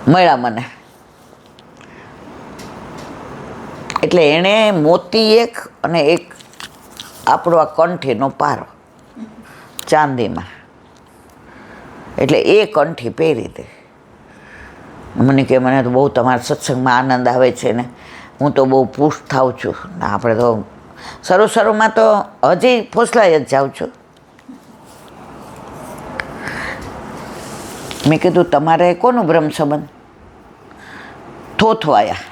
મળ્યા મને. એટલે એણે મોતી એક અને એક આપણો આ કંઠીનો પારો ચાંદીમાં, એટલે એ કંઠી પહેરી હતી. મને કે મને તો બહુ તમારા સત્સંગમાં આનંદ આવે છે ને, હું તો બહુ પુષ્ટ થાઉં છું. આપણે તો શરૂમાં તો હજી ફોસલાઈ જ જાઉં છું. મેં કીધું તમારે કોનું બ્રહ્મ સંબંધ? થોથવાયા.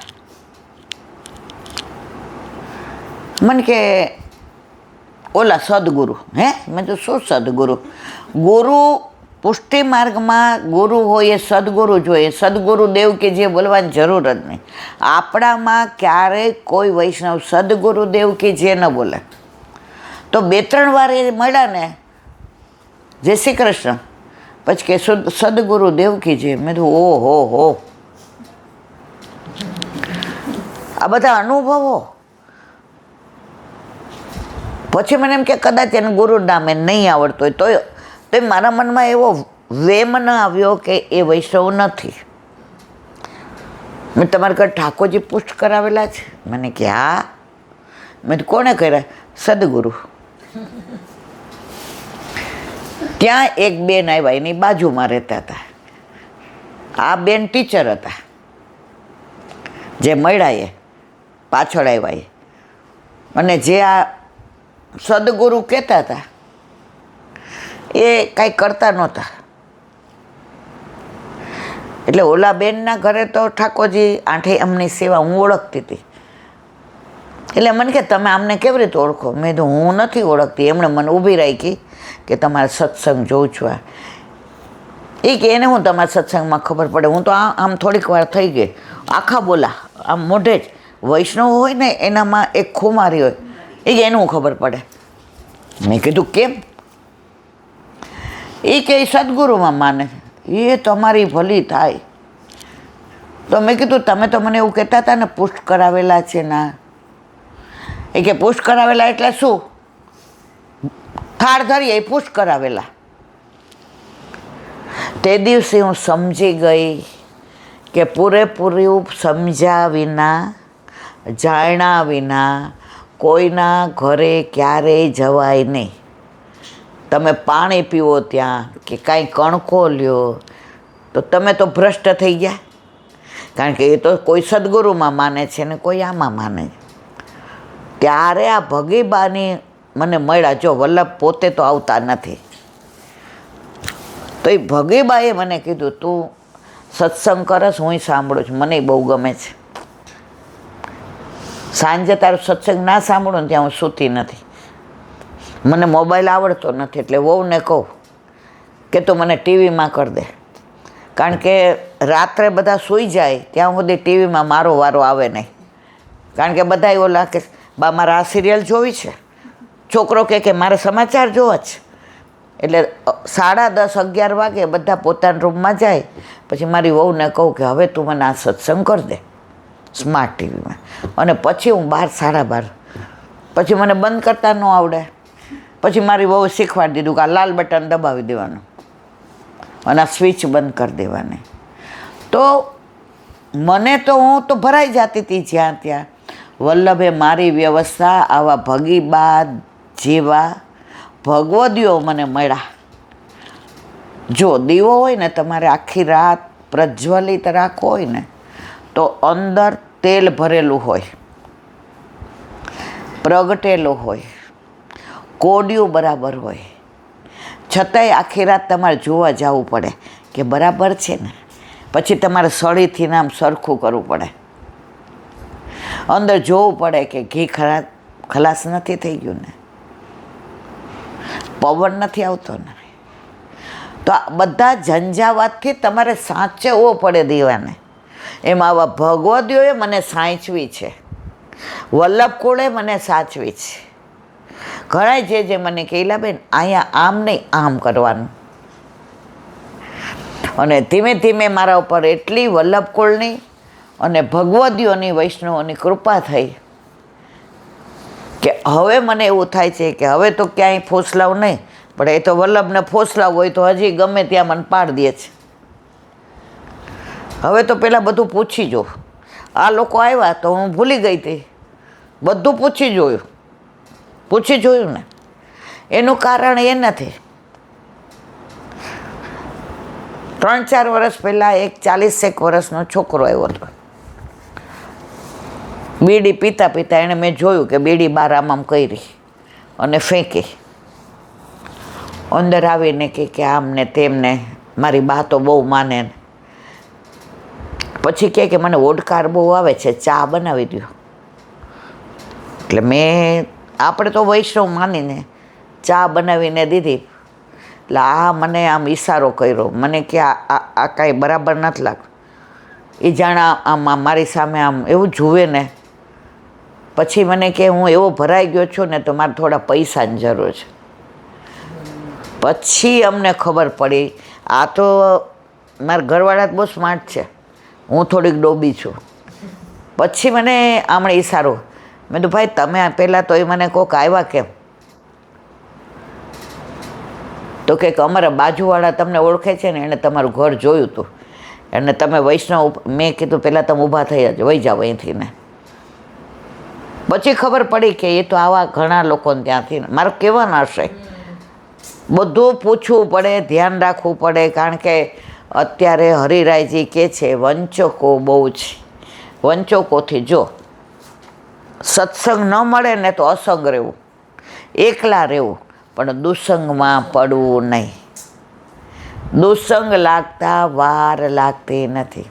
મને કે ઓલા સદગુરુ. હે? મેં તો શું સદગુરુ? ગુરુ પુષ્ટિ માર્ગમાં ગુરુ હોય એ સદગુરુ જોઈએ. સદગુરુ દેવ કે જે બોલવાની જરૂર જ નહીં. આપણામાં ક્યારેય કોઈ વૈષ્ણવ સદગુરુ દેવ કે જે ન બોલે. તો 2-3 વાર એ મળ્યા ને, જય શ્રી કૃષ્ણ, પછી કે સદગુરુ દેવ કી જે. મેં તો ઓહો હો, આ બધા અનુભવો. પછી મને એમ કે કદાચ એને ગુરુ નામે નહીં આવડતો હોય તો મારા મનમાં એવો વેમ ન આવ્યો કે એ વૈષ્ણવ નથી. મેં તમારા ઘર ઠાકોરજી પુષ્ટ કરાવેલા છે? મને કે હા. મેં કોણે કર્યા? સદગુરુ. ત્યાં એક બેન આવ્યા, એની બાજુમાં રહેતા હતા. આ બેન ટીચર હતા, જે મળ્યા એ પાછળ આવ્યા એ. અને જે આ સદગુરુ કહેતા હતા એ કાંઈ કરતા નહોતા. એટલે ઓલા બેનના ઘરે તો ઠાકોરજી આઠે અમની સેવા હું ઓળખતી હતી. એટલે મને કે તમે આમને કેવી રીતે ઓળખો? મેં તો હું નથી ઓળખતી. એમણે મને ઊભી રાખી કે તમારે સત્સંગ જોઉં છું. એ કે એને હું તમારા સત્સંગમાં ખબર પડે? હું તો આમ થોડીક વાર થઈ ગઈ, આખા બોલા આમ મોઢે જ. વૈષ્ણવ હોય ને એનામાં એક ખુમારી હોય, એ કે એનું ખબર પડે. મેં કીધું કેમ? એ કે સદગુરુમાં માને, એ તમારી ભલી થાય. તો મેં કીધું તમે તો મને એવું કહેતા હતા ને પુષ્ટ કરાવેલા છે ના. એ કે પુષ્ટ કરાવેલા એટલે શું? થાળ ધરીએ એ પુષ્ટ કરાવેલા. તે દિવસે હું સમજી ગઈ કે પૂરેપૂરું સમજ્યા વિના, જાણ્યા વિના કોઈના ઘરે ક્યારેય જવાય નહીં. તમે પાણી પીવો ત્યાં કે કાંઈ કણકો લ્યો તો તમે તો ભ્રષ્ટ થઈ ગયા. કારણ કે એ તો કોઈ સદગુરુમાં માને છે ને કોઈ આમાં માને. ત્યારે આ ભગીબાની મને મળ્યા. જો વલ્લભ પોતે તો આવતા નથી, તો એ ભગીબાએ મને કીધું તું સત્સંગ કરસ, હું સાંભળું છું, મને બહુ ગમે છે. સાંજે તારું સત્સંગ ના સાંભળું ને ત્યાં હું સૂતી નથી. મને મોબાઈલ આવડતો નથી, એટલે વહુને કહું કે તું મને ટીવીમાં કરી દે. કારણ કે રાત્રે બધા સૂઈ જાય ત્યાં સુધી ટીવીમાં મારો વારો આવે નહીં. કારણ કે બધા ઓલા કે બા મારે આ સિરિયલ જોવી છે, છોકરો કે મારે સમાચાર જોવા છે. એટલે 10:30-11 વાગે બધા પોતાના રૂમમાં જાય. પછી મારી વહુને કહું કે હવે તું મને આ સત્સંગ કરી દે સ્માર્ટ ટીવીમાં. અને પછી હું 12-12:30, પછી મને બંધ કરતા ન આવડે. પછી મારી વહુ શીખવાડી દીધું કે આ લાલ બટન દબાવી દેવાનું અને આ સ્વિચ બંધ કરી દેવાની. તો મને તો હું તો ભરાઈ જતી હતી જ્યાં ત્યાં. વલ્લભે મારી વ્યવસ્થા આવા ભગીબા જેવા ભગવદીઓ મને મળ્યા. જો દીવો હોય ને તમારે આખી રાત પ્રજ્વલિત રાખવો હોય ને તો અંદર તેલ ભરેલું હોય, પ્રગટેલું હોય, કોડિયું બરાબર હોય, છતાંય આખી રાત તમારે જોવા જવું પડે કે બરાબર છે ને. પછી તમારે સળીથી આમ સરખું કરવું પડે, અંદર જોવું પડે કે ઘી ખલાસ નથી થઈ ગયું ને, પવન નથી આવતો ને. તો આ બધા ઝંઝાવાતથી તમારે સાચવવો પડે દીવાને. એમાં આવા ભગવદીઓએ મને સાચવી છે, વલ્લભ કુળે મને સાચવી છે. ઘણા જે મને કહેલા બેન અહીંયા આમ નહીં આમ કરવાનું. અને ધીમે ધીમે મારા ઉપર એટલી વલ્લભ કુળની અને ભગવદીઓની વૈષ્ણવોની કૃપા થઈ કે હવે મને એવું થાય છે કે હવે તો ક્યાંય ફોસલાવ નહીં, પણ એ તો વલ્લભને ફોસલાવ હોય તો હજી ગમે ત્યાં મને પાડી દે છે. હવે તો પહેલાં બધું પૂછી જો. આ લોકો આવ્યા તો હું ભૂલી ગઈ હતી, બધું પૂછી જોયું ને. એનું કારણ એ નથી, 3-4 વર્ષ પહેલાં એક 40 વર્ષનો છોકરો આવ્યો હતો. બીડી પીતા પીતા એણે મેં જોયું કે બીડી બહાર આમ કરી અને ફેંકી. અંદર આવીને કે આમ ને તેમને, મારી બા તો બહુ માને ને. પછી કે મને ઓડકાર બહુ આવે છે, ચા બનાવી દો. એટલે આપણે તો વૈષ્ણવ માનીને ચા બનાવીને દીધી. એટલે મને આમ ઈશારો કર્યો, મને કે આ કાંઈ બરાબર નથી લાગતું. એ જાણે આમ મારી સામે આમ એવું જુએ ને. પછી મને કે હું એવો ભરાઈ ગયો છું ને તો મારે થોડા પૈસાની જરૂર છે. પછી અમને ખબર પડી આ તો મારા ઘરવાળા બહુ સ્માર્ટ છે, હું થોડીક ડોબી છું. પછી મને આમણે ઈશારો, મેં તો ભાઈ તમે પહેલાં તો એ મને કોક આવ્યા કેમ? તો કે અમારા બાજુવાળા તમને ઓળખે છે ને, એણે તમારું ઘર જોયું હતું અને તમે વૈષ્ણવ. મેં કીધું પહેલાં તમે ઊભા થઈ જ વહી જાઓ અહીંથી ને. પછી ખબર પડી કે એ તો આવા ઘણા લોકોને ત્યાંથી મારે કહેવાના હશે. બધું પૂછવું પડે, ધ્યાન રાખવું પડે, કારણ કે અત્યારે હરિરાયજી કહે છે વંચકો બહુ છે. વંચકોથી જો સત્સંગ ન મળે ને તો અસંગ રહેવું, એકલા રહેવું, પણ દુસંગમાં પડવું નહીં. દુસંગ લાગતા વાર લાગતી નથી.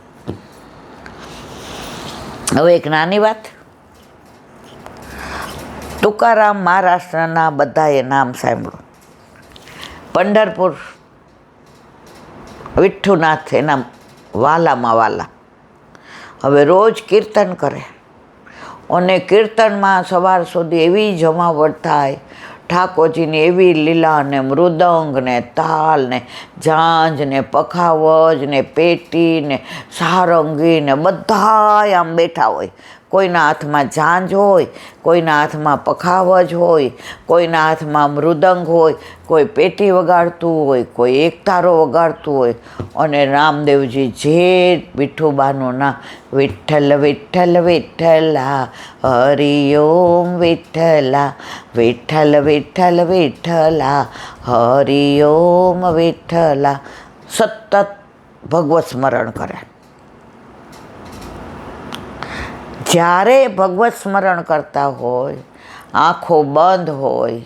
હવે એક નાની વાત, તુકારામ મહારાષ્ટ્રના બધાએ નામ સાંભળ્યું. પંઢરપુર વિઠ્ઠુનાથ એના વાલામાં વાલા હવે રોજ કીર્તન કરે અને કીર્તનમાં સવાર સુધી એવી જમાવટ થાય. ઠાકોરજીની એવી લીલા ને મૃદંગ ને તાલ ને ઝાંઝ ને પખાવજ ને પેટી ને સારંગી ને બધાય આમ બેઠા હોય. કોઈના હાથમાં ઝાંઝ હોય, કોઈના હાથમાં પખાવજ હોય, કોઈના હાથમાં મૃદંગ હોય, કોઈ પેટી વગાડતું હોય, કોઈ એકતારો વગાડતું હોય. અને રામદેવજી જે વિઠ્ઠુબાનું નામ, વિઠ્ઠલ વિઠ્ઠલ વિઠ્ઠલા હરિઓમ વિઠ્ઠલા, વિઠ્ઠલ વિઠ્ઠલ વિઠ્ઠલા હરિઓમ વિઠ્ઠલા, સતત ભગવત સ્મરણ કરે. જ્યારે ભગવત સ્મરણ કરતા હોય, આંખો બંધ હોય,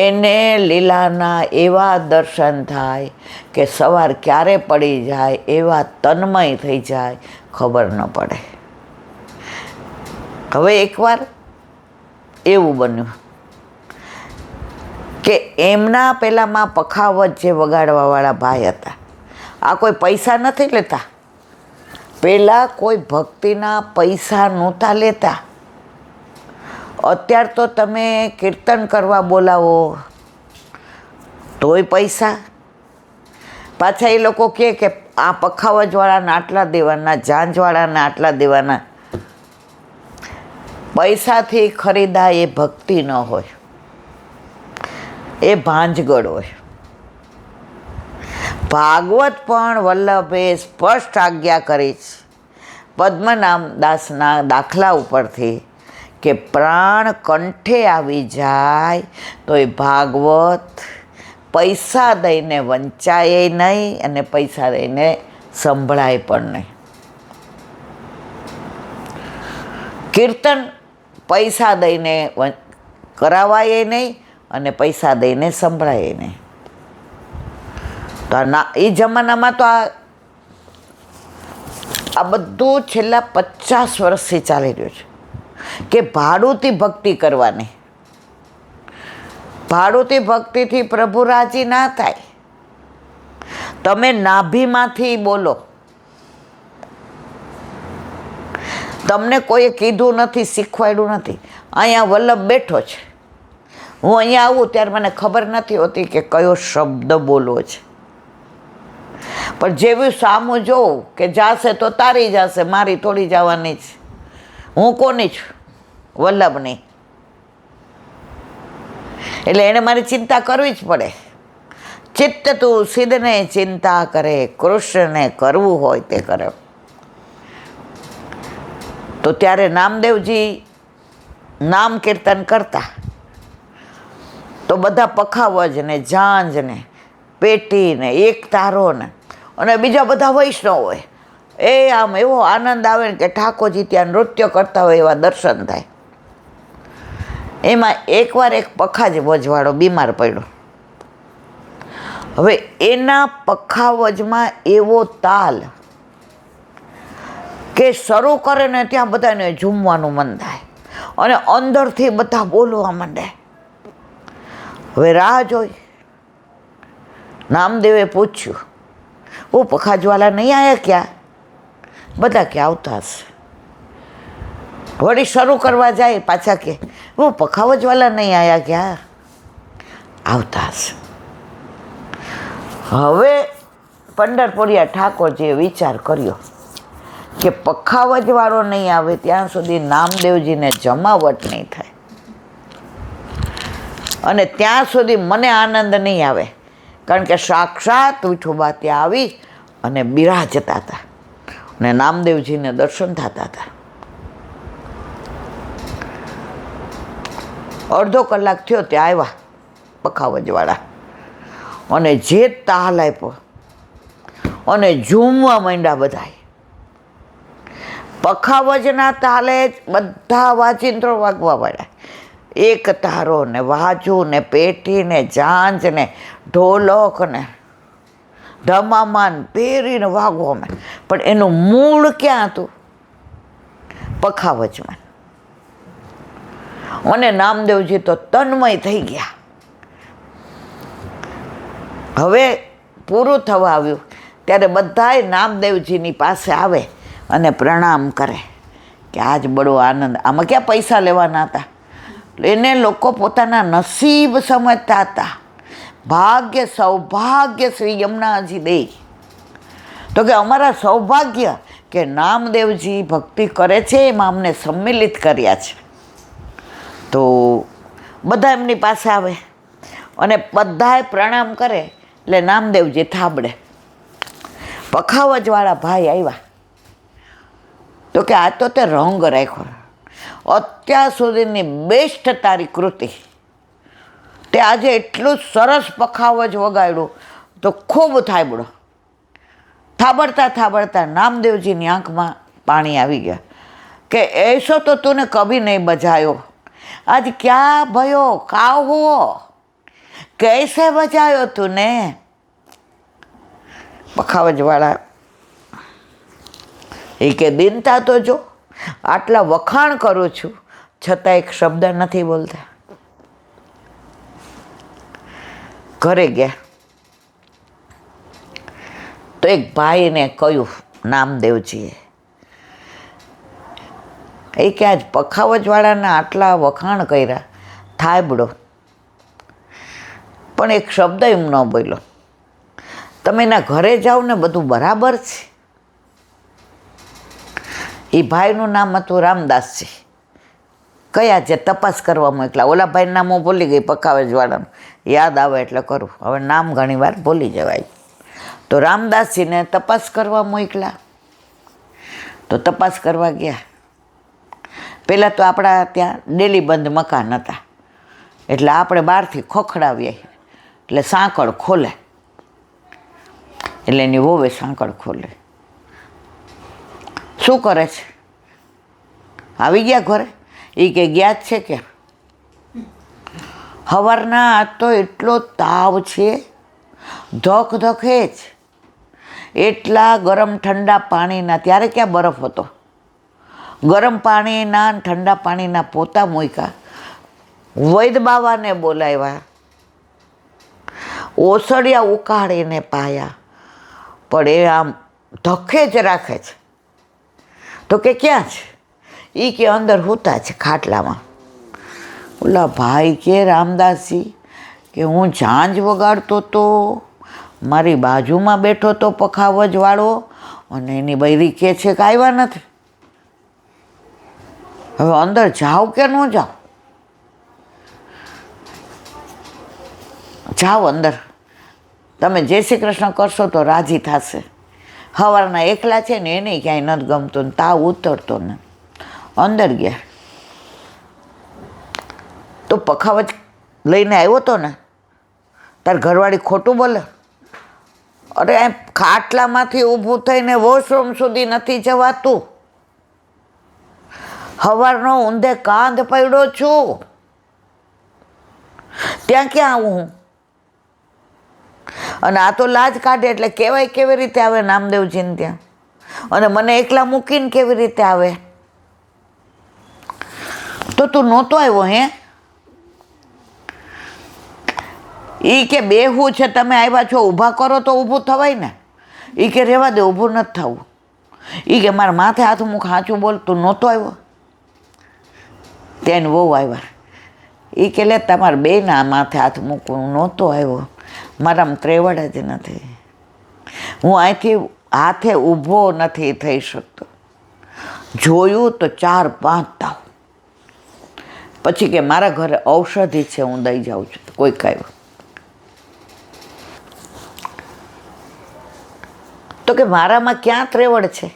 એને લીલાના એવા દર્શન થાય કે સવાર ક્યારે પડી જાય એવા તન્મય થઈ જાય, ખબર ન પડે. હવે એકવાર એવું બન્યું કે એમના પેલામાં પખાવત જે વગાડવાવાળા ભાઈ હતા, આ કોઈ પૈસા નથી લેતા. પહેલાં કોઈ ભક્તિના પૈસા નહોતા લેતા. અત્યારે તો તમે કીર્તન કરવા બોલાવો તોય પૈસા. પાછા એ લોકો કહે કે આ પખાવજવાળાને આટલા દેવાના, ઝાંઝવાળાને આટલા દેવાના. પૈસાથી ખરીદાય એ ભક્તિ ન હોય, એ ભાંજગડ હોય. ભાગવત પણ વલ્લભે સ્પષ્ટ આજ્ઞા કરી છે પદ્મનામ દાસના દાખલા ઉપરથી કે પ્રાણ કંઠે આવી જાય તો એ ભાગવત પૈસા દઈને વંચાય નહીં અને પૈસા દઈને સંભળાય પણ નહીં. કીર્તન પૈસા દઈને કરાવાય નહીં અને પૈસા દઈને સંભળાય નહીં. તો એ જમાનામાં તો આ બધું છેલ્લા 50 વર્ષથી ચાલી રહ્યું છે કે ભાડુંથી ભક્તિ કરવાની. ભાડુંથી ભક્તિથી પ્રભુ રાજી ના થાય. તમે નાભીમાંથી બોલો, તમને કોઈએ કીધું નથી, શીખવાડ્યું નથી. અહીંયા વલ્લભ બેઠો છે, હું અહીંયા આવું ત્યારે મને ખબર નથી હોતી કે કયો શબ્દ બોલવો છે. પણ જેવું સામું જોઉં કે જાશે તો તારી જશે, મારી થોડી જવાની છે. હું કોની છું? વલ્લભની. એટલે એને મારી ચિંતા કરવી જ પડે. ચિત્ત તું સિદ્ધને ચિંતા કરે, કૃષ્ણને કરવું હોય તે કરે. તો ત્યારે નામદેવજી નામ કીર્તન કરતા તો બધા પખાવજ ને ઝાંઝ ને પેટી ને એક તારો ને અને બીજા બધા વૈષ્ણવ હોય એ આમ એવો આનંદ આવે ને કે ઠાકોરજી ત્યાં નૃત્ય કરતા હોય એવા દર્શન થાય. એમાં એકવાર એક પખાવજવાળો બીમાર પડ્યો. હવે એના પખાવજમાં એવો તાલ કે શરૂ કરે ને ત્યાં બધાને ઝૂમવાનું મન થાય અને અંદરથી બધા બોલવા માંડે. હવે રાહ જોઈ. નામદેવે પૂછ્યું, ઓ પખાજવાલા નહીં આવ્યા ક્યાં? બધા કે આવતા હશે. વળી શરૂ કરવા જાય પાછા કે ઓ પખાવજવાલા નહીં આવ્યા ક્યાં? આવતા હશે. હવે પંઢરપુરિયા ઠાકોરજીએ વિચાર કર્યો કે પખાવજવાળો નહીં આવે ત્યાં સુધી નામદેવજીને જમાવટ નહીં થાય અને ત્યાં સુધી મને આનંદ નહીં આવે, કારણ કે સાક્ષાત વિઠોબા ત્યાં આવી અને બિરાજતા હતા અને નામદેવજીને દર્શન થતા હતા. અડધો કલાક થયો ત્યાં આવ્યા પખાવજવાળા અને જે તાલ આપ્યો અને ઝૂમવા માંડ્યા બધા. પખાવજના તાલે જ બધા વાજિંત્રો વાગવા માંડ્યા. એક તારો ને વાજુ ને પેટી ને ઝાંઝ ને ઢોલક ને ધમામાન પહેરીને વાગવા માંડ. પણ એનું મૂળ ક્યાં હતું? પખાવજમાં. અને નામદેવજી તો તન્મય થઈ ગયા. હવે પૂરું થવા આવ્યું ત્યારે બધાય નામદેવજીની પાસે આવે અને પ્રણામ કરે કે આજ બડો આનંદ. આમાં ક્યાં પૈસા લેવાના હતા? એને લોકો પોતાના નસીબ સમજતા હતા. ભાગ્ય સૌભાગ્ય શ્રી યમુનાજી દે. તો કે અમારા સૌભાગ્ય કે નામદેવજી ભક્તિ કરે છે એમાં અમને સંમિલિત કર્યા છે. તો બધા એમની પાસે આવે અને બધાએ પ્રણામ કરે એટલે નામદેવજી થાબડે. પખાવજવાળા ભાઈ આવ્યા તો કે આ તો તે રંગ રાખ્યો, અત્યાર સુધીની બેસ્ટ તારી કૃતિ, તે આજે એટલું સરસ પખાવજ વગાડ્યું તો ખૂબ થાબડો. થાબડતા થાબડતા નામદેવજીની આંખમાં પાણી આવી ગયા કે ऐसो तो तूने कभी नहीं बजायो, आज क्या भयो का हुआ, कैसे बजायो तूने? પખાવજવાળા એ કે દિનતા તો જો આટલા વખાણ કરું છું છતાં એક શબ્દ નથી બોલતા. ઘરે ગયા તો એક ભાઈને કહ્યું નામદેવજીએ એ કે આજ પખાવજવાળાના આટલા વખાણ કર્યા, થાબડો, પણ એક શબ્દ એમ ન બોલ્યો. તમે એના ઘરે જાઓ ને બધું બરાબર છે. એ ભાઈનું નામ હતું રામદાસજી. કયા જે તપાસ કરવા મોકલા? ઓલા ભાઈનું નામ હું ભૂલી ગઈ, પખાવજવાળાનું યાદ આવે એટલે કરું. હવે નામ ઘણી વાર ભૂલી જવાય. તો રામદાસજીને તપાસ કરવા મોકલા. તો તપાસ કરવા ગયા. પહેલાં તો આપણા ત્યાં ડેલી બંધ મકાન હતા એટલે આપણે બહારથી ખોખડાવીએ એટલે સાંકળ ખોલે. એટલે એની વહુએ સાંકળ ખોલે. શું કરે છે? આવી ગયા ઘરે? એ કે ગયા જ છે કે સવારના આજ તો એટલો તાવ છે, ધક ધકે જ. એટલા ગરમ ઠંડા પાણીના, ત્યારે ક્યાં બરફ હતો, ગરમ પાણીના ઠંડા પાણીના પોતા મૂક્યા. વૈદ બાવાને બોલાવ્યા, ઓસડિયા ઉકાળીને પાયા, પણ એ આમ ધકે જ રાખે છે. તો કે ક્યાં છે? એ કે અંદર સૂતા છે ખાટલામાં. ઓલા ભાઈ કે રામદાસજી કે હું ઝાંઝ વગાડતો તો, મારી બાજુમાં બેઠો તો પખાવજવાળો અને એની બૈરી કે છે કે આવ્યા નથી. હવે અંદર જાઓ કે ન જાઓ? જાઓ અંદર, તમે જય શ્રી કૃષ્ણ કરશો તો રાજી થશે. સવારના એકલા છે ને એને ક્યાંય નથી ગમતું ને તાવ ઉતરતો ને. અંદર ગયા તો પખાવજ લઈને આવ્યો તો ને, તાર ઘરવાળી ખોટું બોલે? અરે એમ ખાટલામાંથી ઊભું થઈને વોશરૂમ સુધી નથી જવાતું. સવારનો ઊંધે કાંધ પડ્યો છું, ત્યાં ક્યાં આવું હું? અને આ તો લાજ કાઢે એટલે કહેવાય કેવી રીતે આવે નામદેવજીને ત્યાં, અને મને એકલા મૂકીને કેવી રીતે આવે? તો તું નહોતો આવ્યો હે? એ કે બેહું છે, તમે આવ્યા છો ઊભા કરો તો ઊભું થવાય ને. એ કે રહેવા દે, ઊભું નથી થવું. એ કે મારા માથે હાથ મૂક, સાચું બોલ, તું નહોતો આવ્યો? તેને વહુ આવ્યા. એ કે લે તમારે બેના માથે હાથ મૂકવું, નહોતો આવ્યો, મારામાં ત્રેવડ જ નથી, હું અહીંથી હાથે ઊભો નથી થઈ શકતો. જોયું તો 4-5 તાવ. પછી કે મારા ઘરે ઔષધિ છે, હું દઈ જાઉં છું. કોઈક આવ્યું તો કે મારામાં ક્યાં ત્રેવડ છે?